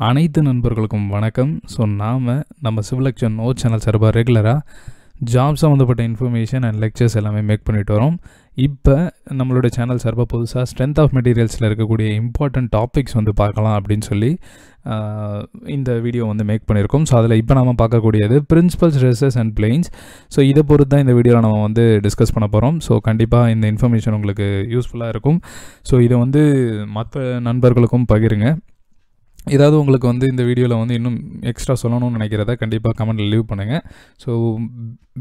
அனைத்து நண்பர்களுக்கும் வணக்கம். ஸோ நம்ம சிவிலக்ஷன் நோ சேனல் சார்பாக ரெகுலராக ஜாப் சம்மந்தப்பட்ட இன்ஃபர்மேஷன் அண்ட் லெக்சர்ஸ் எல்லாமே மேக் பண்ணிட்டு வரோம். இப்போ நம்மளோட சேனல் சார்பாக புதுசாக ஸ்ட்ரென்த் ஆஃப் மெட்டீரியல்ஸில் இருக்கக்கூடிய இம்பார்ட்டன்ட் டாபிக்ஸ் வந்து பார்க்கலாம் அப்படின்னு சொல்லி இந்த வீடியோ வந்து மேக் பண்ணியிருக்கோம். ஸோ அதில் இப்போ நம்ம பார்க்கக்கூடியது principal stresses and planes. So இதை பொறுத்து தான் இந்த வீடியோவில் நம்ம வந்து டிஸ்கஸ் பண்ண போகிறோம். ஸோ கண்டிப்பாக இந்த இன்ஃபர்மேஷன் உங்களுக்கு யூஸ்ஃபுல்லாக இருக்கும். ஸோ இதை வந்து மற்ற நண்பர்களுக்கும் பகிருங்க. ஏதாவது உங்களுக்கு வந்து இந்த வீடியோவில் வந்து இன்னும் எக்ஸ்ட்ரா சொல்லணும்னு நினைக்கிறத கண்டிப்பாக கமெண்ட்டில் லீவ் பண்ணுங்கள். So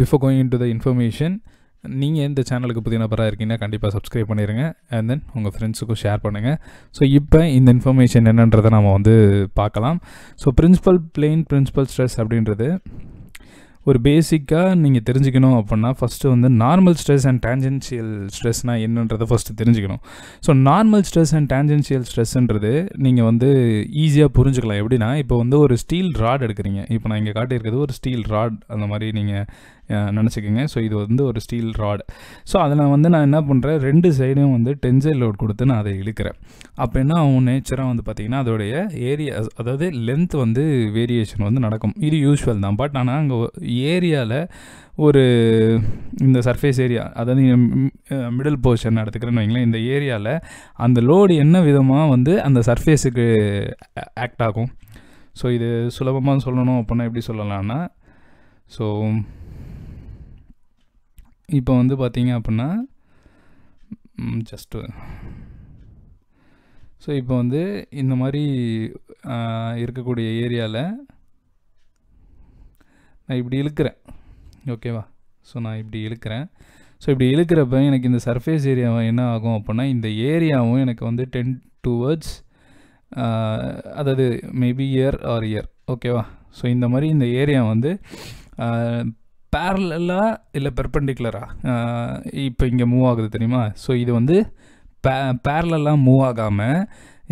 before going in to the information, நீங்கள் எந்த சேனலுக்கு புதிய நபராக இருக்கீங்கன்னா கண்டிப்பாக சப்ஸ்கிரைப் பண்ணிடுங்க. அண்ட் தென் உங்கள் ஃப்ரெண்ட்ஸுக்கும் ஷேர் பண்ணுங்கள். ஸோ இப்போ இந்த இன்ஃபர்மேஷன் என்னன்றதை நம்ம வந்து பார்க்கலாம். So principal plane, principal stress அப்படின்றது ஒரு பேசிக்காக நீங்கள் தெரிஞ்சுக்கணும் அப்படின்னா ஃபஸ்ட்டு வந்து நார்மல் ஸ்ட்ரெஸ் அண்ட் டேஞ்சென்ஷியல் ஸ்ட்ரெஸ்னால் என்னன்றதை ஃபஸ்ட்டு தெரிஞ்சுக்கணும். So normal stress and tangential ஸ்ட்ரெஸ்ன்றது நீங்கள் வந்து ஈஸியாக புரிஞ்சுக்கலாம். எப்படின்னா இப்போ வந்து ஒரு ஸ்டீல் ராட் எடுக்கிறீங்க. இப்போ நான் இங்கே காட்டியிருக்கிறது ஒரு ஸ்டீல் ராட், அந்த மாதிரி நீங்கள் நினச்சிக்கோங்க. ஸோ இது வந்து ஒரு ஸ்டீல் ராட். ஸோ அதில் வந்து நான் என்ன பண்ணுறேன், ரெண்டு சைடும் வந்து டென்சைல் லோட் கொடுத்து நான் அதை இழுக்கிறேன். அப்போ என்ன ஆகும், நேச்சராக வந்து பார்த்திங்கன்னா அதோடைய ஏரியா, அதாவது லென்த் வந்து வேரியேஷன் வந்து நடக்கும். இது யூஸ்வல் தான். பட் ஆனால் அங்கே ஏரியாவில் ஒரு இந்த சர்ஃபேஸ் ஏரியா, அதாவது மிடில் போர்ஷன் எடுத்துக்கிறேன்னு வைங்களேன், இந்த ஏரியாவில் அந்த லோடு என்ன விதமாக வந்து அந்த சர்ஃபேஸுக்கு ஆக்ட் ஆகும். ஸோ இது சுலபமாக சொல்லணும் அப்படின்னா எப்படி சொல்லலாம்னா, ஸோ இப்போ வந்து பார்த்தீங்க அப்படின்னா ஜஸ்ட்டு ஸோ இப்போ வந்து இந்த மாதிரி இருக்கக்கூடிய ஏரியாவில் நான் இப்படி இழுக்கிறேன். ஓகேவா? ஸோ நான் இப்படி இழுக்கிறேன். ஸோ இப்படி இழுக்கிறப்ப எனக்கு இந்த சர்ஃபேஸ் ஏரியாவை என்ன ஆகும் அப்படின்னா, இந்த ஏரியாவும் எனக்கு வந்து டென் டுவர்ட்ஸ், அதாவது மேபி இயர் ஆர் இயர். ஓகேவா? ஸோ இந்த மாதிரி இந்த ஏரியா வந்து பேரலாக இல்லை பெர்பெண்டிகுலராக இப்போ இங்கே மூவ் ஆகுது தெரியுமா? ஸோ இது வந்து பேரலாக மூவ் ஆகாமல்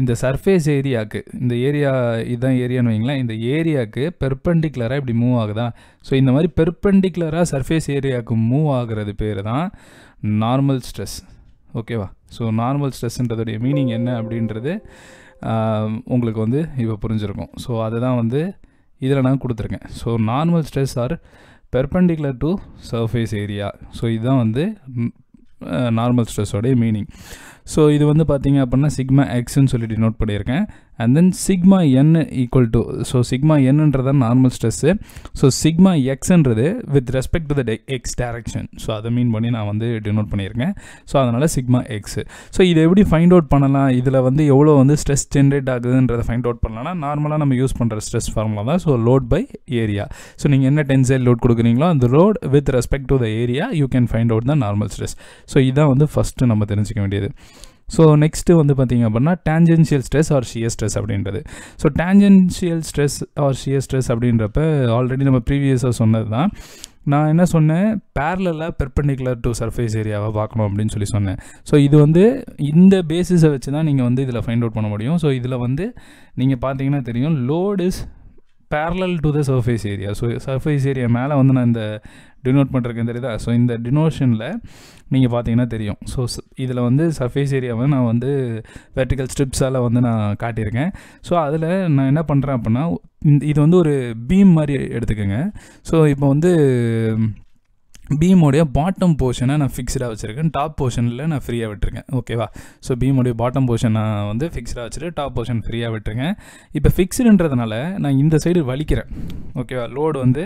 இந்த சர்ஃபேஸ் ஏரியாவுக்கு, இந்த ஏரியா இதுதான் ஏரியான்னு வைங்களேன், இந்த ஏரியாவுக்கு பெர்பெண்டிகுலராக இப்படி மூவ் ஆகுதா? ஸோ இந்த மாதிரி பெர்பெண்டிகுலராக சர்ஃபேஸ் ஏரியாவுக்கு மூவ் ஆகிறது பேர் தான் நார்மல் ஸ்ட்ரெஸ். ஓகேவா? ஸோ நார்மல் ஸ்ட்ரெஸ்ன்றதுடைய மீனிங் என்ன அப்படின்றது உங்களுக்கு வந்து இப்போ புரிஞ்சிருக்கும். ஸோ அதை தான் வந்து இதில் நான் கொடுத்துருக்கேன். So normal stress R perpendicular to surface area. So இதுதான் வந்து நார்மல் ஸ்ட்ரெஸ்ஸோடைய மீனிங். ஸோ இது வந்து பார்த்தீங்க அப்படின்னா சிக்மா எக்ஸ்ன்னு சொல்லி டினோட் பண்ணியிருக்கேன். And then sigma N equal to, so sigma என்னன்றதான் நார்மல் ஸ்ட்ரெஸ்ஸு. ஸோ சிக்மா எக்ஸ்ன்றது with respect to the X direction. So அதை மீன் பண்ணி நான் வந்து டினோட் பண்ணியிருக்கேன். ஸோ அதனால் சிக்மா எக்ஸு. ஸோ இதை எப்படி ஃபைண்ட் அவுட் பண்ணலாம், இதில் வந்து எவ்வளோ வந்து ஸ்ட்ரெஸ் ஜென்ரேட் ஆகுதுன்றதை ஃபைண்ட் அவுட் பண்ணலாம்னா நார்மலாக நம்ம யூஸ் பண்ணுற ஸ்ட்ரெஸ் ஃபார்முலா தான். So load by area. So நீங்கள் என்ன டென்சைல் லோட் கொடுக்குறீங்களோ அந்த load with respect to the area you can find out the normal stress. So இதான் வந்து ஃபஸ்ட்டு நம்ம தெரிஞ்சிக்க வேண்டியது. ஸோ நெக்ஸ்ட்டு வந்து பார்த்திங்க அப்படின்னா tangential stress or shear stress அப்படின்றது. So tangential stress or shear stress அப்படின்றப்ப ஆல்ரெடி நம்ம ப்ரீவியஸாக சொன்னது தான். நான் என்ன சொன்னேன், பேரலாக பெர்பெண்டிகுலர் டு சர்ஃபேஸ் ஏரியாவை பார்க்கணும் அப்படின்னு சொல்லி சொன்னேன். ஸோ இது வந்து இந்த பேசிஸை வச்சு தான் நீங்கள் வந்து இதில் ஃபைண்ட் அவுட் பண்ண முடியும். ஸோ இதில் வந்து நீங்கள் பார்த்தீங்கன்னா தெரியும், load is parallel to the surface area. So surface area மேலே வந்து நான் இந்த டினோட் பண்ணுறேன் தெரியுதா? ஸோ இந்த டினோஷனில் நீங்கள் பார்த்தீங்கன்னா தெரியும். ஸோ இதில் வந்து சர்ஃபேஸ் ஏரியாவை நான் வந்து வெர்டிக்கல் ஸ்ட்ரிப்ஸால் வந்து நான் காட்டியிருக்கேன். ஸோ அதில் நான் என்ன பண்ணுறேன் அப்படின்னா, இது வந்து ஒரு பீம் மாதிரி எடுத்துக்கோங்க. ஸோ இப்போ வந்து பீமோடைய பாட்டம் போர்ஷனை நான் ஃபிக்ஸ்டாக வச்சுருக்கேன், டாப் போர்ஷனில் நான் ஃப்ரீயாக விட்டுருக்கேன். ஓகேவா? ஸோ பீமோடைய பாட்டம் போர்ஷன் நான் வந்து ஃபிக்ஸ்டாக வச்சுட்டு டாப் போர்ஷன் ஃப்ரீயாக விட்டுருக்கேன். இப்போ ஃபிக்ஸ்டுன்றதுனால நான் இந்த சைடு வலிக்கிறேன். ஓகேவா? லோடு வந்து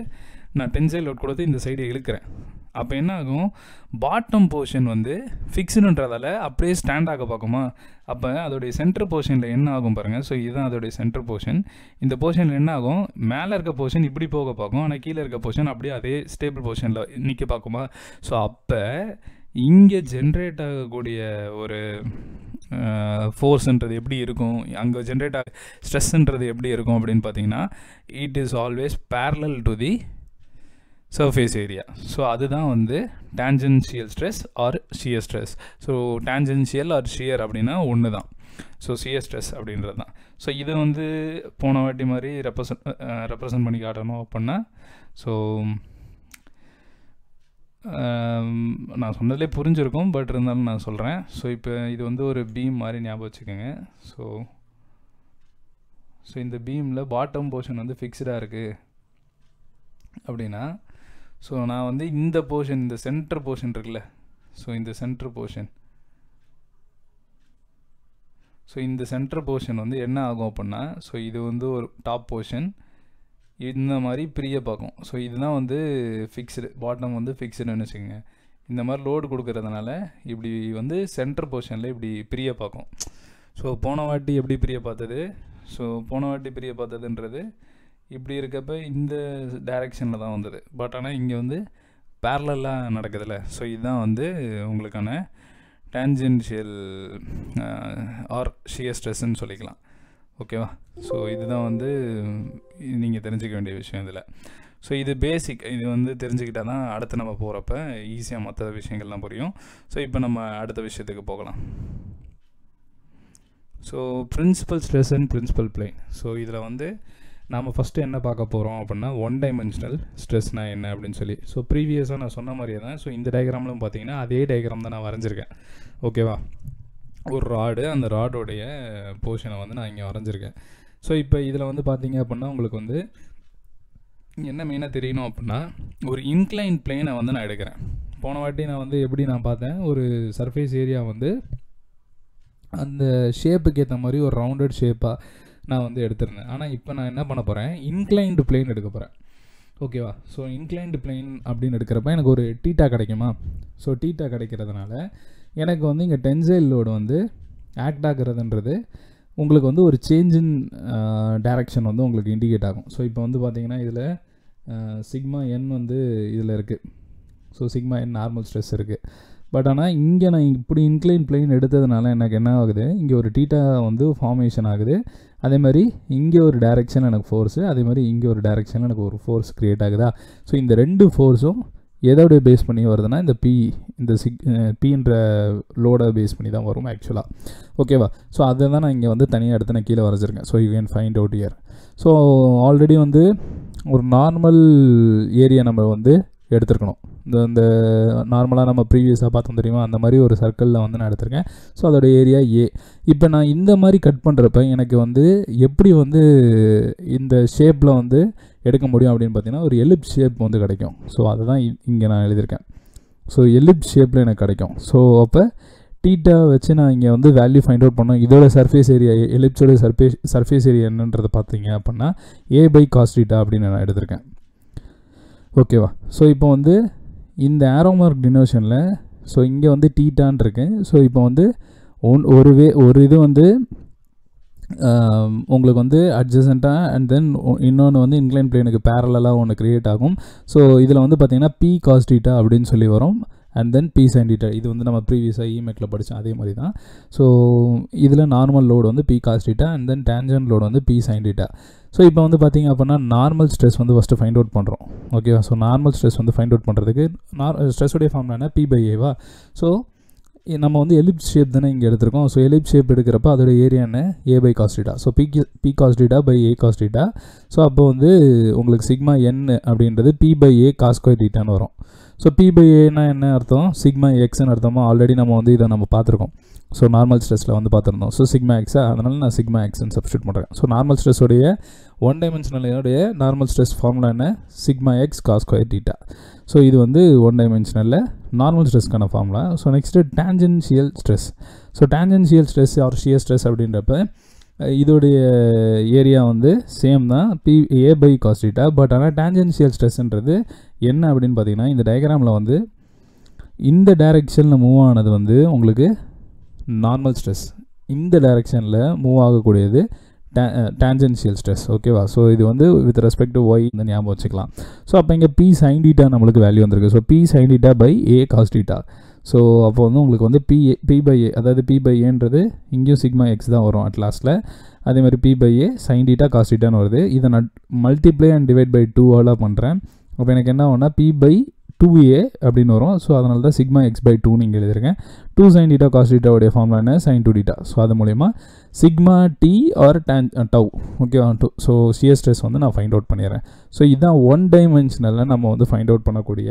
நான் டென்சைல் லோட் கொடுத்து இந்த சைடு இழுக்கிறேன். அப்போ என்ன ஆகும், பாட்டம் போர்ஷன் வந்து ஃபிக்ஸ்டுன்றதால அப்படியே ஸ்டாண்ட் ஆக பார்க்குமா? அப்போ அதோடைய சென்டர் போர்ஷனில் என்ன ஆகும் பாருங்கள். ஸோ இதுதான் அதோடைய சென்டர் போர்ஷன். இந்த போர்ஷனில் என்ன ஆகும், மேலே இருக்க போர்ஷன் இப்படி போக பார்க்கும், ஆனால் கீழே இருக்க போர்ஷன் அப்படியே அதே ஸ்டேபிள் போர்ஷனில் நிற்க பார்க்குமா? ஸோ அப்போ இங்கே ஜென்ரேட் ஆகக்கூடிய ஒரு ஃபோர்ஸ்ன்றது எப்படி இருக்கும், அங்கே ஜென்ரேட் ஆக ஸ்ட்ரெஸ்ன்றது எப்படி இருக்கும் அப்படின்னு பார்த்தீங்கன்னா, it is always parallel to the surface area. So அதுதான் வந்து tangential stress or shear stress. So tangential or shear அப்படின்னா ஒன்று தான். ஸோ ஷியர் ஸ்ட்ரெஸ் அப்படின்றது தான். ஸோ இதை வந்து போன வாட்டி மாதிரி ரெப்ரசன்ட் பண்ணி காட்டணும் அப்படின்னா, ஸோ நான் சொன்னதுலேயே புரிஞ்சிருக்கும், பட் இருந்தாலும் நான் சொல்கிறேன். ஸோ இப்போ இது வந்து ஒரு பீம் மாதிரி ஞாபகம் வச்சுக்கோங்க. ஸோ இந்த பீமில் பாட்டம் போர்ஷன் வந்து ஃபிக்ஸ்டாக இருக்குது அப்படின்னா, ஸோ நான் வந்து இந்த போர்ஷன், இந்த சென்டர் போர்ஷன் இருக்குல்ல, ஸோ இந்த சென்டர் போர்ஷன், ஸோ இந்த சென்டர் போர்ஷன் வந்து என்ன ஆகும் அப்படின்னா, ஸோ இது வந்து ஒரு டாப் போர்ஷன் இந்த மாதிரி பிரிய பார்க்கும். ஸோ இதுதான் வந்து ஃபிக்ஸ்டு, பாட்டம் வந்து ஃபிக்ஸ்டுன்னு வச்சுக்கோங்க. இந்த மாதிரி லோடு கொடுக்கறதுனால இப்படி வந்து சென்டர் போர்ஷனில் இப்படி பிரிய பார்க்கும். ஸோ போன வாட்டி எப்படி பிரிய பார்த்தது, ஸோ போன வாட்டி பிரிய பார்த்ததுன்றது இப்படி இருக்கப்போ இந்த டைரெக்ஷனில் தான் வந்தது. பட் ஆனால் இங்கே வந்து பேரலாக நடக்குதுல்ல. ஸோ இதுதான் வந்து உங்களுக்கான டேன்ஜென்ஷியல் ஆர் ஷியர் ஸ்ட்ரெஸ்ன்னு சொல்லிக்கலாம். ஓகேவா? ஸோ இதுதான் வந்து நீங்கள் தெரிஞ்சுக்க வேண்டிய விஷயம் இதில். ஸோ இது பேசிக், இது வந்து தெரிஞ்சுக்கிட்டால் தான் அடுத்து நம்ம போகிறப்ப ஈஸியாக மற்ற விஷயங்கள்லாம் புரியும். ஸோ இப்போ நம்ம அடுத்த விஷயத்துக்கு போகலாம். So principal stress and principal plane. So இதில் வந்து நாம் ஃபஸ்ட்டு என்ன பார்க்க போகிறோம் அப்படின்னா, ஒன் டைமென்ஷனல் ஸ்ட்ரெஸ்னால் என்ன அப்படின்னு சொல்லி. ஸோ ப்ரீவியஸாக நான் சொன்ன மாதிரியே தான். ஸோ இந்த டயக்ராம்லும் பார்த்தீங்கன்னா அதே டயக்ராம் தான் நான் வரைஞ்சிருக்கேன். ஓகேவா? ஒரு ராடு, அந்த ராடோடைய போர்ஷனை வந்து நான் இங்கே வரைஞ்சிருக்கேன். ஸோ இப்போ இதில் வந்து பார்த்தீங்க அப்படின்னா உங்களுக்கு வந்து என்ன மெயினாக தெரியணும் அப்படின்னா, ஒரு இன்க்ளைன் பிளேனை வந்து நான் எடுக்கிறேன். போன வாட்டி நான் வந்து எப்படி நான் பார்த்தேன், ஒரு சர்ஃபேஸ் ஏரியா வந்து அந்த ஷேப்புக்கு ஏற்ற மாதிரி ஒரு ரவுண்டட் ஷேப்பாக நான் வந்து எடுத்திருந்தேன். ஆனால் இப்போ நான் என்ன பண்ண போகிறேன், இன்க்ளைன்டு பிளேன் எடுக்க போகிறேன். ஓகேவா? ஸோ இன்க்ளைன்டு பிளேன் அப்படின்னு எடுக்கிறப்ப எனக்கு ஒரு டீட்டா கிடைக்குமா? ஸோ டீட்டா கிடைக்கிறதுனால எனக்கு வந்து இங்கே டென்சைல் லோடு வந்து ஆக்ட் ஆகிறதுன்றது உங்களுக்கு வந்து ஒரு சேஞ்ச் இன் டைரக்ஷன் வந்து உங்களுக்கு இண்டிகேட் ஆகும். ஸோ இப்போ வந்து பார்த்தீங்கன்னா இதில் சிக்மா என் வந்து இதில் இருக்குது. ஸோ சிக்மா என் நார்மல் ஸ்ட்ரெஸ் இருக்குது. பட் ஆனால் இங்கே நான் இப்படி இன்க்ளைன் பிளேன் எடுத்ததுனால எனக்கு என்ன ஆகுது, இங்கே ஒரு டீட்டா வந்து ஃபார்மேஷன் ஆகுது. அதே மாதிரி இங்கே ஒரு டைரெக்ஷன் எனக்கு ஃபோர்ஸு, அதே மாதிரி இங்கே ஒரு டைரெக்ஷன் எனக்கு ஒரு ஃபோர்ஸ் க்ரியேட் ஆகுதா. ஸோ இந்த ரெண்டு ஃபோர்ஸும் எதோடைய பேஸ் பண்ணி வருதுன்னா, இந்த இந்த பின்ற லோடை பேஸ் பண்ணி தான் வரும் ஆக்சுவலாக. ஓகேவா? ஸோ அதை தான் நான் இங்கே வந்து தனியாக எடுத்து நான் கீழே வரைஞ்சிருக்கேன். So you can find out year. So already வந்து ஒரு நார்மல் ஏரியா நம்ம வந்து எடுத்துருக்கணும். இந்த நார்மலாக நம்ம ப்ரீவியஸாக பார்த்தோம் தெரியுமா, அந்த மாதிரி ஒரு சர்க்கிளில் வந்து நான் எடுத்திருக்கேன். ஸோ அதோடய ஏரியா ஏ. இப்போ நான் இந்த மாதிரி கட் பண்ணுறப்ப எனக்கு வந்து எப்படி வந்து இந்த ஷேப்பில் வந்து எடுக்க முடியும் அப்படின்னு பார்த்தீங்கன்னா, ஒரு எலிப்ஸ் ஷேப் வந்து கிடைக்கும். ஸோ அதை தான் இங்கே நான் எழுதியிருக்கேன். ஸோ எலிப்ஸ் ஷேப்பில் எனக்கு கிடைக்கும். ஸோ அப்போ டீட்டா வச்சு நான் இங்கே வந்து வேல்யூ ஃபைண்ட் அவுட் பண்ணோம். இதோட சர்ஃபேஸ் ஏரியா, எலிப்ஸோட சர்ஃபேஸ் ஏரியா என்னன்றதை பார்த்தீங்க அப்படின்னா a/cos θ அப்படின்னு நான் எடுத்திருக்கேன். ஓகேவா? ஸோ இப்போ வந்து இந்த ஆரோ மார்க் டினோஷனில் ஸோ இங்கே வந்து டீட்டான் இருக்கு. ஸோ இப்போ வந்து ஒரு இது வந்து உங்களுக்கு வந்து அட்ஜசண்ட்டாக அண்ட் தென் இன்னொன்று வந்து இன்க்ளைன் பிளேனுக்கு பேரலாக ஒன்று க்ரியேட் ஆகும். ஸோ இதில் வந்து பார்த்திங்கன்னா p/cos θ அப்படின்னு சொல்லி வரும். And then p/sin θ. இது வந்து நம்ம ப்ரீவியஸாக இமெக்கில் படித்தோம் அதே மாதிரி தான். ஸோ இதில் நார்மல் லோடு வந்து p/cos θ and then tangent load வந்து p/sin θ. ஸோ இப்போ வந்து பார்த்திங்க அப்படின்னா நார்மல் ஸ்ட்ரெஸ் வந்து ஃபஸ்ட்டு ஃபைண்ட் அவுட் பண்ணுறோம். ஓகேவா? ஸோ நார்மல் ஸ்ட்ரெஸ் வந்து ஃபைண்ட் அவுட் பண்ணுறதுக்கு ஸ்ட்ரெஸ்ஸுடைய ஃபார்ம்ல என்ன, p/a-வா. ஸோ நம்ம வந்து எலிப்ஸ் ஷேப் தானே இங்கே எடுத்திருக்கோம். ஸோ எலிப்ஸ் ஷேப் எடுக்கிறப்ப அதோட ஏரியா என்ன, a/cos θ. So p/cos θ a/cos θ. So அப்போ வந்து உங்களுக்கு சிக்மா n அப்படின்றது p/a/cos θன்னு வரும். ஸோ p/a-னா என்ன அர்த்தம், சிக்மா எக்ஸ்ன்னு அர்த்தமா. ஆல்ரெடி நம்ம வந்து இதை நம்ம பார்த்துருக்கோம். ஸோ நார்மல் ஸ்ட்ரெஸ்ஸில் வந்து பார்த்துருந்தோம். ஸோ சிக்மா எக்ஸா, அதனால் நான் சிக்மா எக்ஸ்ன்னு சப்ஸ்டியூட் பண்ணுறேன். ஸோ நார்மல் ஸ்ட்ரெஸ்ஸோடைய ஒன் டைமென்ஷனலுடைய நார்மல் ஸ்ட்ரெஸ் ஃபார்முலா என்ன, sigma X cos square θ. So இது வந்து ஒன் டைமென்ஷனலில் நார்மல் ஸ்ட்ரெஸ்க்கான formula. So next tangential stress. So tangential stress or shear stress அப்படின்றப்ப இதோடைய ஏரியா வந்து சேம் தான், a/cos θ. பட் ஆனால் டேஞ்சென்ஷியல் ஸ்ட்ரெஸ்ன்றது என்ன அப்படின்னு பார்த்தீங்கன்னா, இந்த டயக்ராமில் வந்து இந்த டைரெக்ஷனில் மூவ் ஆனது வந்து உங்களுக்கு நார்மல் ஸ்ட்ரெஸ், இந்த டைரெக்ஷனில் மூவ் ஆகக்கூடியது டேஞ்சென்ஷியல் ஸ்ட்ரெஸ். ஓகேவா? ஸோ இது வந்து வித் ரெஸ்பெக்ட் டு ஒய் இந்த ஞாபகம் வச்சுக்கலாம். ஸோ அப்போ இங்கே p/sin θ நம்மளுக்கு வேல்யூ வந்திருக்கு. So p/sin θ a/cos θ. ஸோ அப்போ வந்து உங்களுக்கு வந்து p/a, அதாவது p/aன்றது இங்கேயும் சிக்மா எக்ஸ் தான் வரும் அட் லாஸ்ட்டில். அதேமாதிரி p/a sin θ cos θன்னு வருது. இதை நான் மல்டிப்ளை அண்ட் டிவைட் பை 2ஆல் பண்ணுறேன். அப்போ எனக்கு என்ன ஆகும்னா p/2a அப்படின்னு வரும். ஸோ அதனால தான் சிக்மா x/2 நீங்கள் எழுதிருக்கேன். 2 sin θ cos θ உடைய ஃபார்முலா என்ன, sin 2θ. ஸோ அது மூலயமா சிக்மா t ஆர் டவ். ஓகேவா? ஸோ ஷியர் ஸ்ட்ரெஸ் வந்து நான் ஃபைண்ட் அவுட் பண்ணிடுறேன். ஸோ இதுதான் ஒன் டைமென்ஷனலில் நம்ம வந்து ஃபைண்ட் அவுட் பண்ணக்கூடிய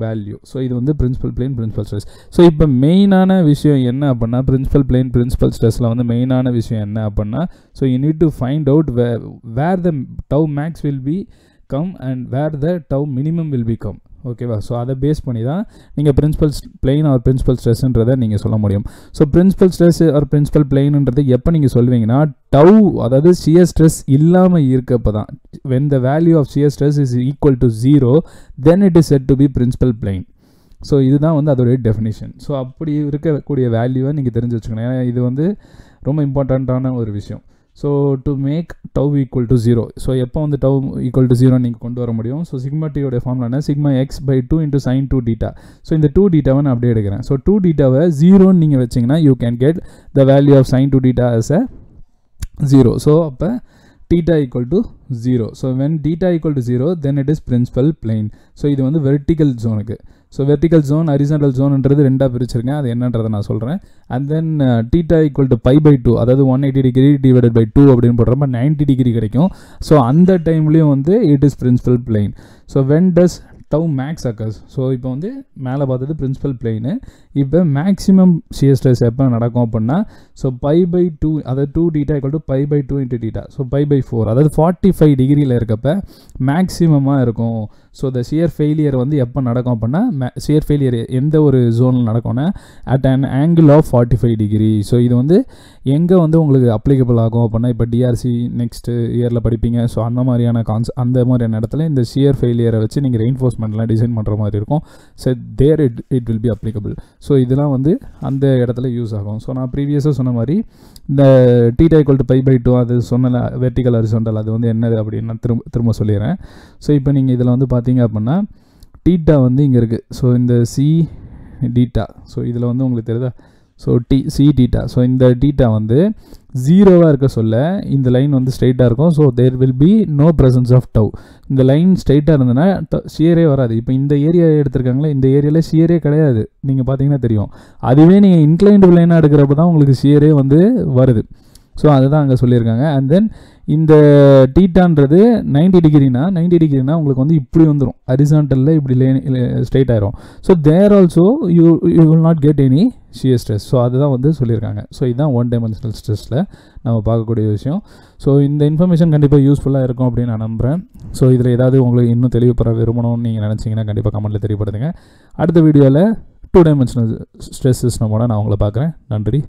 வேல்யூ. ஸோ இது வந்து principal plane principal stress. So இப்போ மெயினான விஷயம் என்ன அப்படின்னா பிரின்சிபல் பிளேன் பிரின்சிபல் ஸ்ட்ரெஸ்ஸில் வந்து மெயினான விஷயம் என்ன அப்படின்னா so you need to find out where the tau max will become and where the tau minimum will become. ஓகேவா? ஸோ அதை பேஸ் பண்ணி தான் நீங்கள் பிரின்சிபல் பிளெயின் ஆர் பிரின்சிபல் ஸ்ட்ரெஸ்ன்றதை நீங்கள் சொல்ல முடியும். So principal stress or principal பிளெயின்ன்றது எப்போ நீங்கள் சொல்வீங்கன்னா டவ் அதாவது ஷியர் ஸ்ட்ரெஸ் இல்லாமல் இருக்கப்போ தான். when the value of shear stress is equal to 0 then it is said to be principal plane. So இதுதான் வந்து அதோடைய டெஃபினிஷன். ஸோ அப்படி இருக்கக்கூடிய வேல்யூவை நீங்கள் தெரிஞ்சு வச்சுக்கணும். ஏன்னா இது வந்து ரொம்ப இம்பார்ட்டண்ட்டான ஒரு விஷயம். So to make tau equal to 0. ஸோ எப்போ வந்து டவ் ஈக்குவல் டு 0 நீங்கள் கொண்டு வர முடியும்? ஸோ சிக்மா டியோடைய ஃபார்முலா என்ன? Sigma x by 2 into sine 2 theta. So இந்த 2 டீட்டாவை நான் அப்படியே எடுக்கிறேன். ஸோ 2 டீட்டாவை 0ன்னு நீங்கள் வச்சிங்கன்னா you can get the value of sine 2 theta as a 0. So அப்போ theta equal to 0. So when theta equal to 0 then it is principal plane. So இது வந்து vertical zoneக்கு. ஸோ வெர்டிக்கல் ஜோன் ஹரிசாண்டல் ஜோன்ன்றது ரெண்டாக பிரிச்சிருக்கேன். அது என்னன்றதை நான் சொல்கிறேன். And then theta equal to pi by 2, அதாவது 180 டிகிரி டிவைடட் பை 2 அப்படின்னு போடுறப்ப 90 டிகிரி கிடைக்கும். ஸோ அந்த டைம்லேயும் வந்து it is principal plane. So when does tau max occurs. So இப்போ வந்து மேலே பார்த்தது பிரின்சிபல் பிளெயின். இப்போ மேக்ஸிமம் ஷியர் ஸ்ட்ரெஸ் எப்போ நடக்கும் அப்படின்னா ஸோ பை பை 2, அதாவது 2 theta equal to pi by 2 into theta. So pi pi 4, அதாவது 45 டிகிரியில் இருக்கப்போ மேக்ஸிமமாக இருக்கும். ஸோ த ஷியர் ஃபெயிலியர் வந்து எப்போ நடக்கும் அப்படின்னா ஷியர் ஃபெயிலியர் எந்த ஒரு ஜோனில் நடக்கும்னா at an angle of 45 degree. So இது வந்து எங்கே வந்து உங்களுக்கு அப்ளிகபிள் ஆகும் அப்படின்னா இப்போ டிஆர்சி நெக்ஸ்ட்டு இயரில் படிப்பீங்க. ஸோ அந்த மாதிரியான அந்த மாதிரியான இடத்துல இந்த ஷியர் ஃபெயிலியரை வச்சு நீங்கள் ரெயின்ஃபோர்ஸ்மெண்ட்லாம் டிசைன் பண்ணுற மாதிரி இருக்கும். So there it will be applicable. So இதெல்லாம் வந்து அந்த இடத்துல யூஸ் ஆகும். ஸோ நான் ப்ரீவியஸாக சொன்ன மாதிரி இந்த theta equal to pi by 2 அது சொன்னல வெர்டிக்கல் ஹரிசாண்டல் அது வந்து என்னது அப்படின்னு நான் திரும்ப சொல்லிடுறேன். ஸோ இப்போ நீங்கள் இதில் வந்து பார்த்தீங்க அப்படின்னா டீட்டா வந்து இங்கே இருக்குது. ஸோ இந்த சி டீட்டா, ஸோ இதில் வந்து உங்களுக்கு தெரியுதா? So c theta. ஸோ இந்த டீட்டா வந்து 0வாக இருக்க சொல்ல இந்த லைன் வந்து ஸ்ட்ரைட்டாக இருக்கும். So there will be no presence of tau. இந்த லைன் ஸ்ட்ரைட்டாக இருந்ததுன்னா ஷியரே வராது. இப்போ இந்த ஏரியா எடுத்துருக்காங்களே, இந்த ஏரியாவில் ஷியரே கிடையாது. நீங்கள் பார்த்தீங்கன்னா தெரியும். அதுவே நீங்கள் இன்க்ளைன்டு லைனாக எடுக்கிறப்ப தான் உங்களுக்கு ஷியரே வந்து வருது. ஸோ அதுதான் அங்கே சொல்லியிருக்காங்க. அண்ட் தென் இந்த டீட்டான்றது 90 டிகிரினா உங்களுக்கு வந்து இப்படி வந்துடும். ஹரிசாண்டலில் இப்படி ஸ்ட்ரைட் ஆயிரும். So there also you will not get any shear stress. So அதுதான் வந்து சொல்லியிருக்காங்க. ஸோ இதுதான் ஒன் டைமென்ஷனல் ஸ்ட்ரெஸ்ஸில் நம்ம பார்க்கக்கூடிய விஷயம். ஸோ இந்த இன்ஃபர்மேஷன் கண்டிப்பாக யூஸ்ஃபுல்லாக இருக்கும் அப்படின்னு நான் நம்புகிறேன். ஸோ இதில் ஏதாவது உங்களுக்கு இன்னும் தெளிவுபெற விரும்பணும்னு நீங்கள் நினச்சிங்கன்னா கண்டிப்பாக கமெண்ட்டில் தெரியப்படுத்துங்க. அடுத்த வீடியோவில் 2 டைமென்ஷனல் ஸ்ட்ரெஸ் சிஸ்டமோட நான் உங்களை பார்க்குறேன். நன்றி.